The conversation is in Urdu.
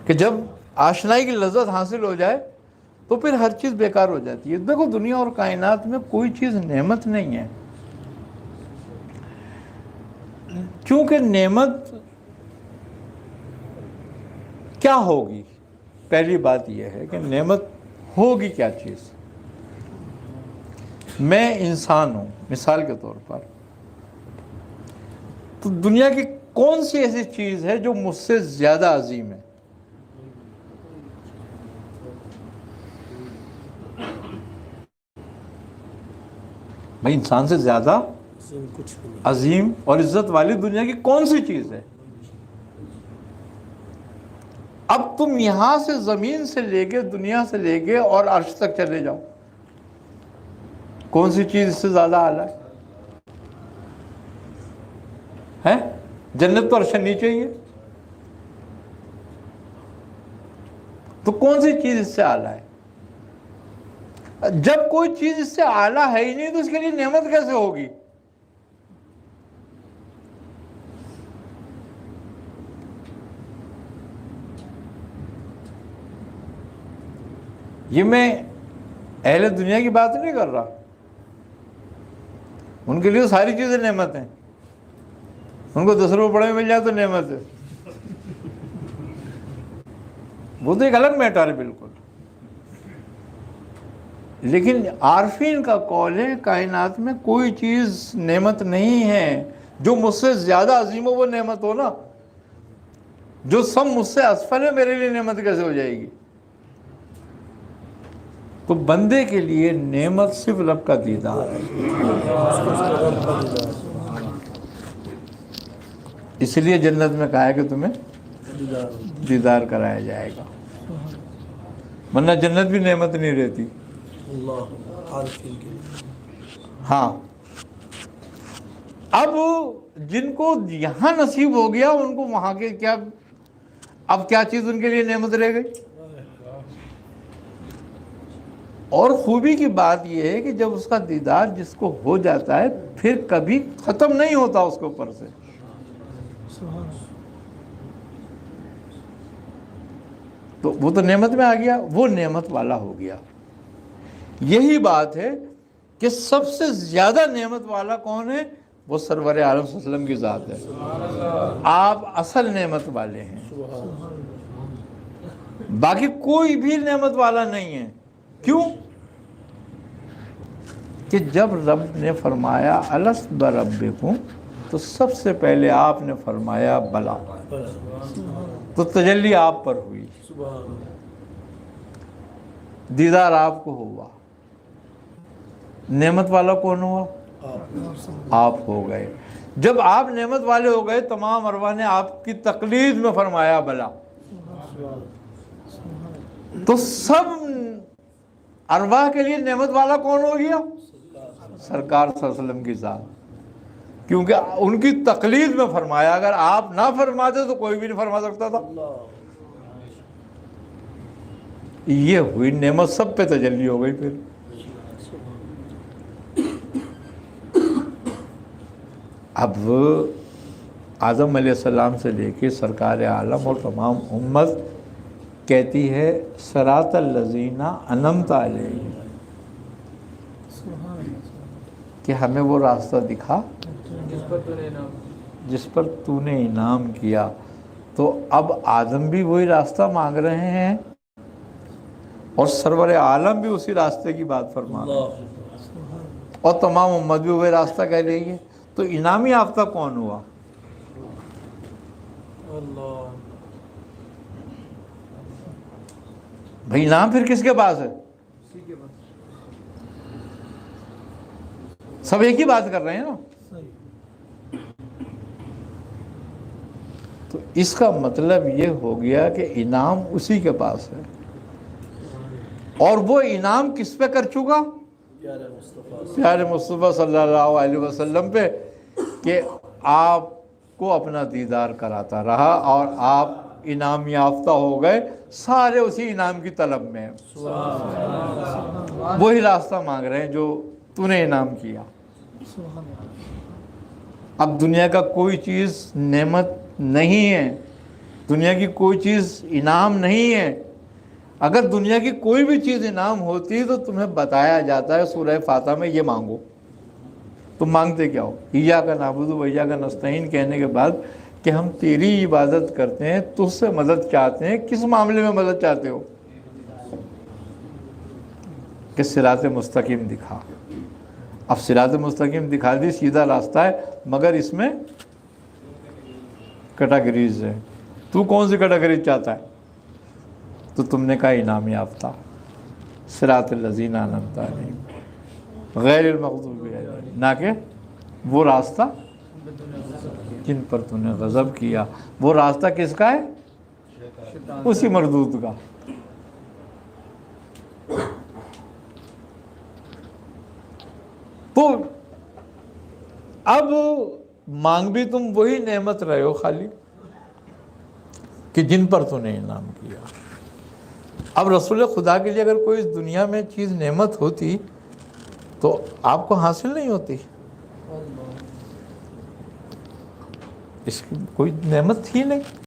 کہ جب آشنائی کی لذت حاصل ہو جائے تو پھر ہر چیز بیکار ہو جاتی ہے۔ دیکھو دنیا اور کائنات میں کوئی چیز نعمت نہیں ہے، کیونکہ نعمت کیا ہوگی؟ پہلی بات یہ ہے کہ نعمت ہوگی کیا چیز؟ میں انسان ہوں مثال کے طور پر، تو دنیا کی کون سی ایسی چیز ہے جو مجھ سے زیادہ عظیم ہے؟ بھائی انسان سے زیادہ عظیم اور عزت والی دنیا کی کون سی چیز ہے؟ اب تم یہاں سے زمین سے لے کے دنیا سے لے کے اور عرش تک چلے جاؤ، کون سی چیز اس سے زیادہ اعلیٰ ہے؟ جنت تو عرش نیچے ہی ہے، تو کون سی چیز اس سے اعلیٰ ہے؟ جب کوئی چیز اس سے اعلیٰ ہے ہی نہیں تو اس کے لیے نعمت کیسے ہوگی؟ یہ میں اہل دنیا کی بات نہیں کر رہا، ان کے لیے ساری چیزیں نعمت ہیں، ان کو 10 روپے بڑے مل جائے تو نعمت ہے، وہ تو ایک الگ میٹر ہے بالکل۔ لیکن عارفین کا قول ہے کائنات میں کوئی چیز نعمت نہیں ہے، جو مجھ سے زیادہ عظیم ہو وہ نعمت ہو نا، جو سب مجھ سے اسفل ہے میرے لیے نعمت کیسے ہو جائے گی؟ تو بندے کے لیے نعمت صرف رب کا دیدار ہے، اس لیے جنت میں کہا ہے کہ تمہیں دیدار کرایا جائے گا، ورنہ جنت بھی نعمت نہیں رہتی۔ ہاں اب جن کو یہاں نصیب ہو گیا ان کو وہاں کے کیا، اب کیا چیز ان کے لیے نعمت رہ گئی؟ اور خوبی کی بات یہ ہے کہ جب اس کا دیدار جس کو ہو جاتا ہے پھر کبھی ختم نہیں ہوتا اس کے اوپر سے، تو وہ تو نعمت میں آ گیا، وہ نعمت والا ہو گیا۔ یہی بات ہے کہ سب سے زیادہ نعمت والا کون ہے؟ وہ سرور عالم صلی اللہ علیہ وسلم کی ذات ہے، آپ اصل نعمت والے ہیں، باقی کوئی بھی نعمت والا نہیں ہے۔ کیوں؟ کہ جب رب نے فرمایا الست بربکم تو سب سے پہلے آپ نے فرمایا بلا، تو تجلی آپ پر ہوئی، دیدار آپ کو ہوا، نعمت والا کون ہوا؟ آپ ہو گئے۔ جب آپ نعمت والے ہو گئے تمام ارواح نے آپ کی تقلید میں فرمایا بلا، تو سب ارواح کے لیے نعمت والا کون ہو گیا؟ سرکار صلی اللہ علیہ وسلم کی ذات، کیونکہ ان کی تقلید میں فرمایا، اگر آپ نہ فرماتے تو کوئی بھی نہیں فرما سکتا تھا۔ یہ ہوئی نعمت، سب پہ تجلی ہو گئی۔ پھر اب آدم علیہ السلام سے لے کے سرکار عالم اور تمام امت کہتی ہے صراط الذین انعمت علیہم، کہ ہمیں وہ راستہ دکھا جس پر تو نے انعام کیا۔ تو اب آدم بھی وہی راستہ مانگ رہے ہیں اور سرور عالم بھی اسی راستے کی بات فرما رہے ہیں، اور تمام امت بھی وہی راستہ کہہ رہی ہے۔ تو انعامی یافتہ کون ہوا؟ بھائی انعام پھر کس کے پاس ہے؟ سب ایک ہی بات کر رہے ہیں نا۔ تو اس کا مطلب یہ ہو گیا کہ انعام اسی کے پاس ہے، اور وہ انعام کس پہ کر چکا؟ پیارے مصطفیٰ صلی اللہ علیہ وسلم پہ، کہ آپ کو اپنا دیدار کراتا رہا اور آپ انعام یافتہ ہو گئے، سارے اسی انعام کی طلب میں ہیں، وہی راستہ مانگ رہے ہیں جو تو نے انعام کیا۔ اب دنیا کا کوئی چیز نعمت نہیں ہے دنیا کی کوئی چیز انعام نہیں ہے. اگر دنیا کی کوئی بھی چیز انعام ہوتی تو تمہیں بتایا جاتا ہے سورہ فاتحہ میں یہ مانگو. تم مانگتے کیا ہو؟ ایاک نعبد و ایاک نستعین کہنے کے بعد کہ ہم تیری عبادت کرتے ہیں، تجھ سے مدد چاہتے ہیں. کس معاملے میں مدد چاہتے ہو؟ کہ صراط مستقیم دکھا. اب صراط مستقیم دکھا دی، سیدھا راستہ ہے، مگر اس میں کیٹاگریز ہے. تو کون سی کیٹاگریز چاہتا ہے؟ تو تم نے کہا انعام یافتہ، صراط الذین انعمت علیہم غیر المغضوب علیہم، نہ کہ وہ راستہ جن پر تو نے غضب کیا. وہ راستہ کس کا ہے؟ اسی مردود کا. تو اب مانگ بھی تم وہی نعمت رہے ہو خالی کہ جن پر تو نے انعام کیا. اب رسول خدا کے لیے اگر کوئی اس دنیا میں چیز نعمت ہوتی تو آپ کو حاصل نہیں ہوتی. اس کی کوئی نعمت تھی نہیں.